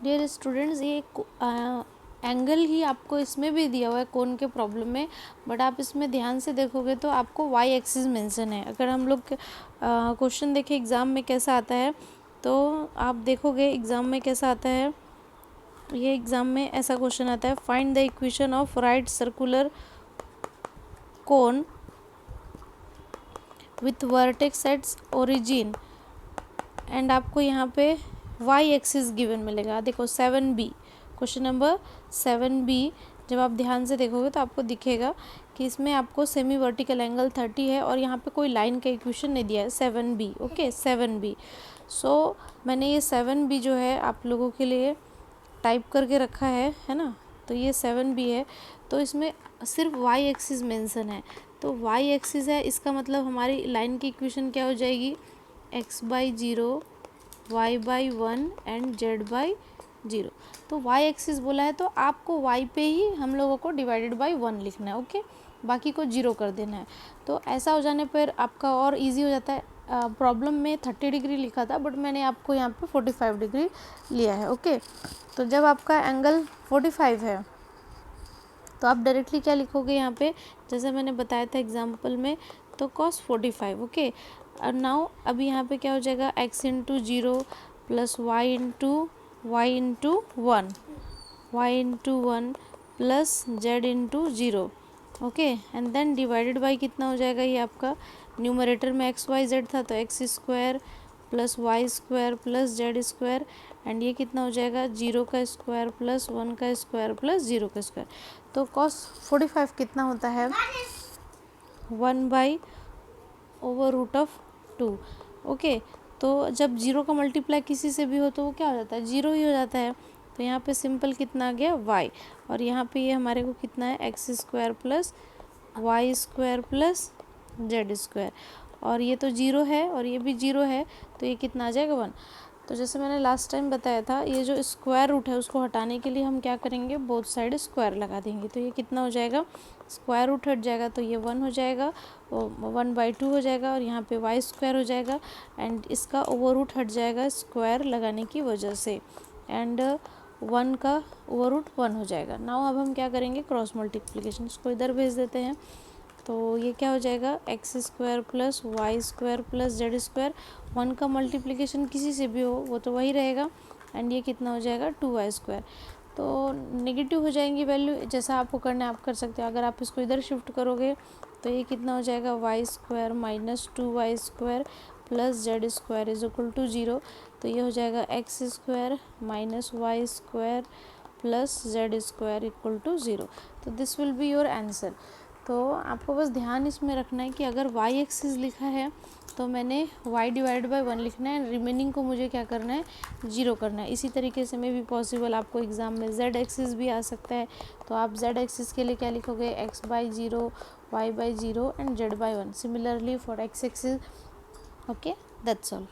Dear students, ये angle ही आपको इसमें भी दिया हुआ है कोन के प्रॉब्लम में, बट आप इसमें ध्यान से देखोगे तो आपको वाई एक्सिस मेंशन है। अगर हम लोग क्वेश्चन देखें एग्ज़ाम में कैसा आता है, तो आप देखोगे एग्ज़ाम में कैसा आता है। ये एग्ज़ाम में ऐसा क्वेश्चन आता है, find the equation of right circular cone with vertex its origin, and आपको यहाँ पे वाई एक्सिस गिवन मिलेगा। देखो 7B, क्वेश्चन नंबर 7B, जब आप ध्यान से देखोगे तो आपको दिखेगा कि इसमें आपको सेमी वर्टिकल एंगल 30 है और यहाँ पे कोई लाइन का इक्वेशन नहीं दिया है। 7B, okay 7B। सो मैंने ये 7B जो है आप लोगों के लिए टाइप करके रखा है ना। तो ये 7B है, तो इसमें सिर्फ वाई एक्सिस मेंशन है। तो वाई एक्सिस है, इसका मतलब हमारी लाइन की इक्वेशन क्या हो जाएगी, x/0, y/1 एंड z/0। तो y एक्सिस बोला है तो आपको y पे ही हम लोगों को डिवाइडेड बाय 1 लिखना है, ओके, बाकी को 0 कर देना है। तो ऐसा हो जाने पर आपका और इजी हो जाता है। प्रॉब्लम में 30 डिग्री लिखा था, बट मैंने आपको यहाँ पे 45 डिग्री लिया है, ओके। तो जब आपका एंगल 45 है तो आप डायरेक्टली क्या लिखोगे यहाँ पे, जैसे मैंने बताया था एग्जाम्पल में, तो cos 45, ओके। और नाउ अभी यहाँ पे क्या हो जाएगा, x into 0 plus y into 1, y into 1 plus z into 0, okay, and then divided by कितना हो जाएगा, ये आपका न्यूमरेटर में एक्स वाई जेड था तो x square plus y square plus z square, and ये कितना हो जाएगा 0 का स्क्वायर प्लस 1 का स्क्वायर प्लस 0 का स्क्वायर। तो cos 45 कितना होता है, 1/√2, ओके। तो जब 0 का मल्टीप्लाई किसी से भी हो तो वो क्या हो जाता है, 0 ही हो जाता है। तो यहाँ पे सिंपल कितना आ गया y, और यहाँ पे ये हमारे को कितना है x square plus y square plus z square, और ये तो 0 है और ये भी 0 है, तो ये कितना आ जाएगा 1। तो जैसे मैंने लास्ट टाइम बताया था, ये जो स्क्वायर रूट है उसको हटाने के लिए हम क्या करेंगे, बोथ साइड स्क्वायर लगा देंगे। तो ये कितना हो जाएगा, स्क्वायर रूट हट जाएगा तो ये 1 हो जाएगा, 1/2 हो जाएगा, और यहाँ पे वाई स्क्वायर हो जाएगा, एंड इसका ओवर रूट हट जाएगा स्क्वायर लगाने की वजह से, एंड 1 का ओवर रूट 1 हो जाएगा। नाउ अब हम क्या करेंगे, क्रॉस मल्टीप्लिकेशन, इसको इधर भेज देते हैं। तो ये क्या हो जाएगा, x square plus y square plus z square, 1 का मल्टीप्लिकेशन किसी से भी हो वो तो वही रहेगा, एंड ये कितना हो जाएगा 2y स्क्वायर। तो नेगेटिव हो जाएंगी वैल्यू, जैसा आपको करना है आप कर सकते हो। अगर आप इसको इधर शिफ्ट करोगे तो ये कितना हो जाएगा, y square minus 2y square plus z square is equal to 0। तो ये हो जाएगा x square minus y square plus z square equal to 0। तो this will be your answer. तो आपको बस ध्यान इसमें रखना है कि अगर y एक्सिस लिखा है तो मैंने y डिवाइड बाय 1 लिखना है, रिमेनिंग को मुझे क्या करना है, 0 करना है। इसी तरीके से में भी पॉसिबल आपको एग्जाम में z एक्सिस भी आ सकता है, तो आप z एक्सिस के लिए क्या लिखोगे, x/0, y/0 and z/1। Similarly for x axis, okay, that's all.